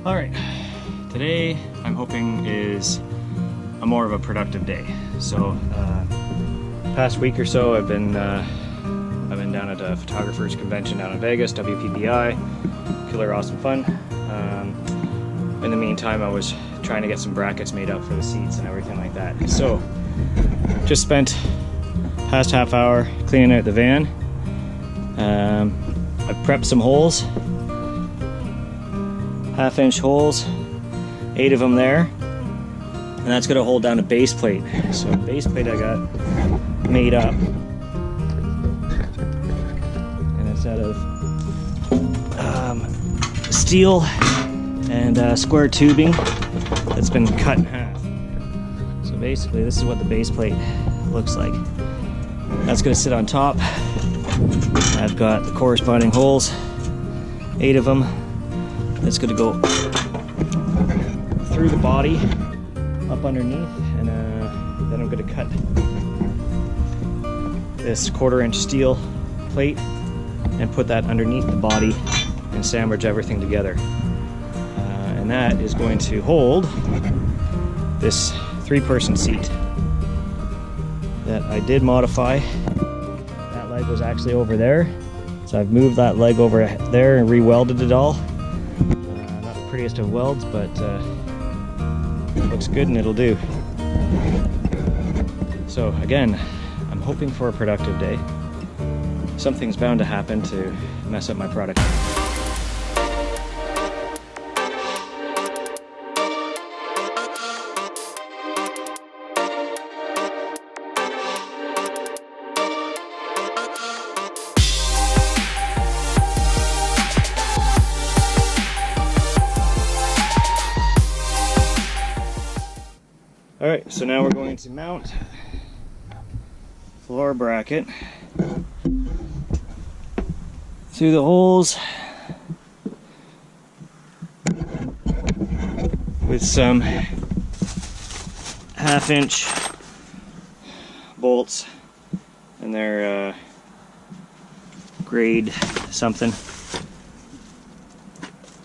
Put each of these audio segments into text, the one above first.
All right, today I'm hoping is a more of a productive day. So past week or so I've been down at a photographer's convention down in Vegas, WPPI, killer awesome fun. In the meantime, I was trying to get some brackets made up for the seats and everything like that. So just spent past half hour cleaning out the van. I've prepped some holes, 1/2-inch holes, 8 of them there, and that's going to hold down a base plate. So base plate I got made up, and it's out of steel and square tubing that's been cut in half. So basically this is what the base plate looks like. That's going to sit on top. I've got the corresponding holes, 8 of them. That's going to go through the body, up underneath, and then I'm going to cut this 1/4-inch steel plate and put that underneath the body and sandwich everything together. And that is going to hold this 3-person seat that I did modify. That leg was actually over there, so I've moved that leg over there and re-welded it all. Not the prettiest of welds, but it looks good and it'll do. So again, I'm hoping for a productive day. Something's bound to happen to mess up my product. All right, so now we're going to mount floor bracket through the holes with some 1/2-inch bolts, and they're grade something.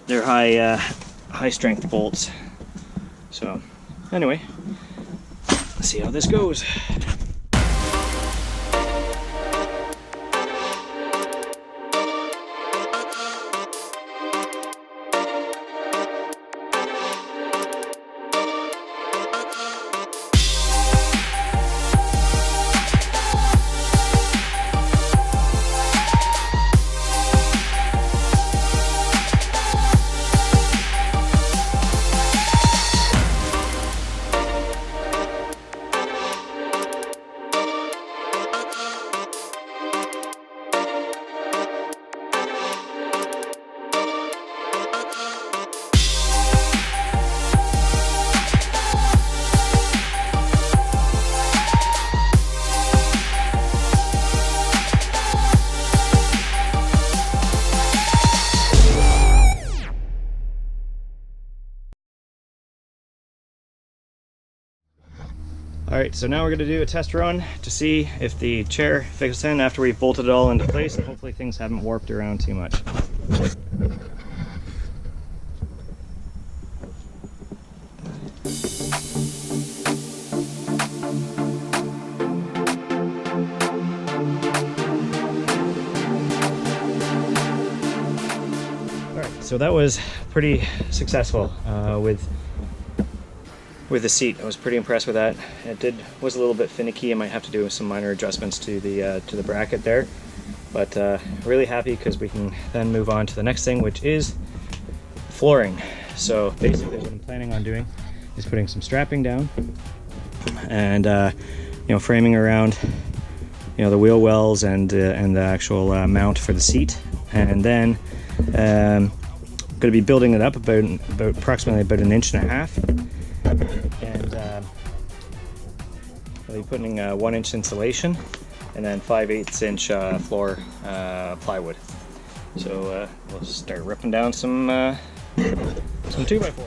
They're high strength bolts. So anyway, let's see how this goes. Alright, so now we're going to do a test run to see if the chair fits in after we've bolted it all into place, and hopefully things haven't warped around too much. Alright, so that was pretty successful with the seat. I was pretty impressed with that. It was a little bit finicky. I might have to do some minor adjustments to the bracket there, but really happy because we can then move on to the next thing, which is flooring. So basically what I'm planning on doing is putting some strapping down and framing around the wheel wells and the actual mount for the seat, and then going to be building it up approximately about 1.5 inches. And I'll be putting 1-inch insulation and then 5/8 floor plywood. So we'll start ripping down some 2x4.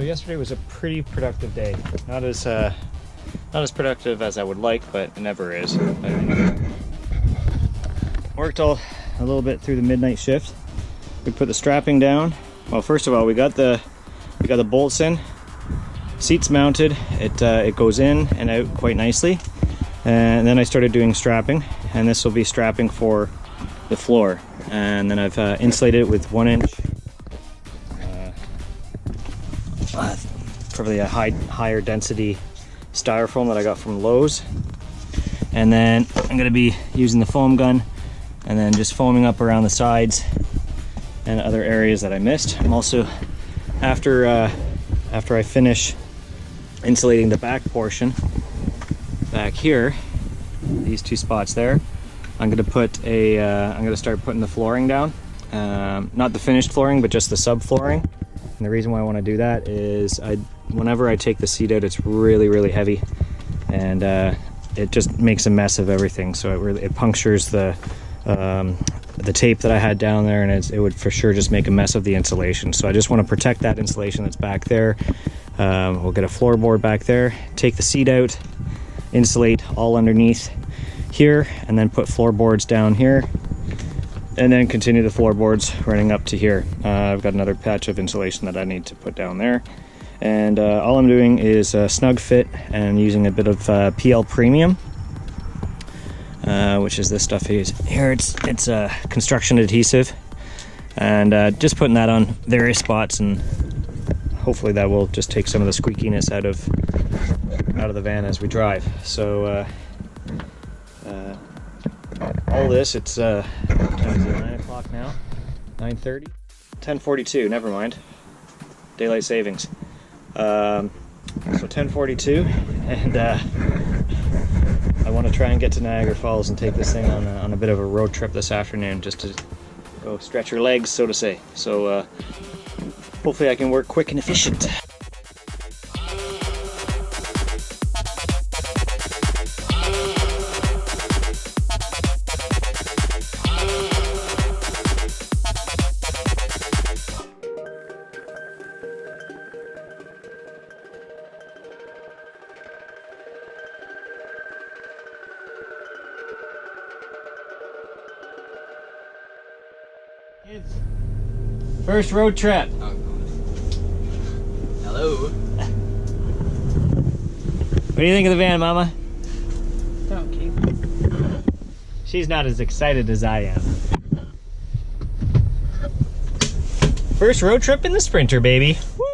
yesterday was a pretty productive day. Not as productive as I would like, but it never is. Worked a little bit through the midnight shift. We put the strapping down. Well, first of all, we got the bolts in. Seats mounted. It goes in and out quite nicely. And then I started doing strapping, and this will be strapping for the floor. And then I've insulated it with 1 inch. Probably a higher density styrofoam that I got from Lowe's. And then I'm going to be using the foam gun and then just foaming up around the sides and other areas that I missed. I'm also, after I finish insulating the back portion back here, these 2 spots there, I'm going to start putting the flooring down. Not the finished flooring, but just the subflooring. And the reason why I want to do that is whenever I take the seat out, it's really, really heavy, and it just makes a mess of everything. So it punctures the tape that I had down there, and it would for sure just make a mess of the insulation. So I just want to protect that insulation that's back there. We'll get a floorboard back there, take the seat out, insulate all underneath here, and then put floorboards down here, and then continue the floorboards running up to here. I've got another patch of insulation that I need to put down there. And all I'm doing is snug fit and using a bit of PL Premium, which is this stuff here. It's a construction adhesive, and just putting that on various spots, and hopefully that will just take some of the squeakiness out of the van as we drive. So all this, it's what time is it, 9 o'clock now? 9:30? 10:42, never mind. Daylight savings. So 10:42, and I want to try and get to Niagara Falls and take this thing on a bit of a road trip this afternoon, just to go stretch your legs, so to say. So hopefully I can work quick and efficient. Kids, first road trip. Oh, hello. What do you think of the van, Mama? Don't keep. She's not as excited as I am. First road trip in the Sprinter, baby. Woo!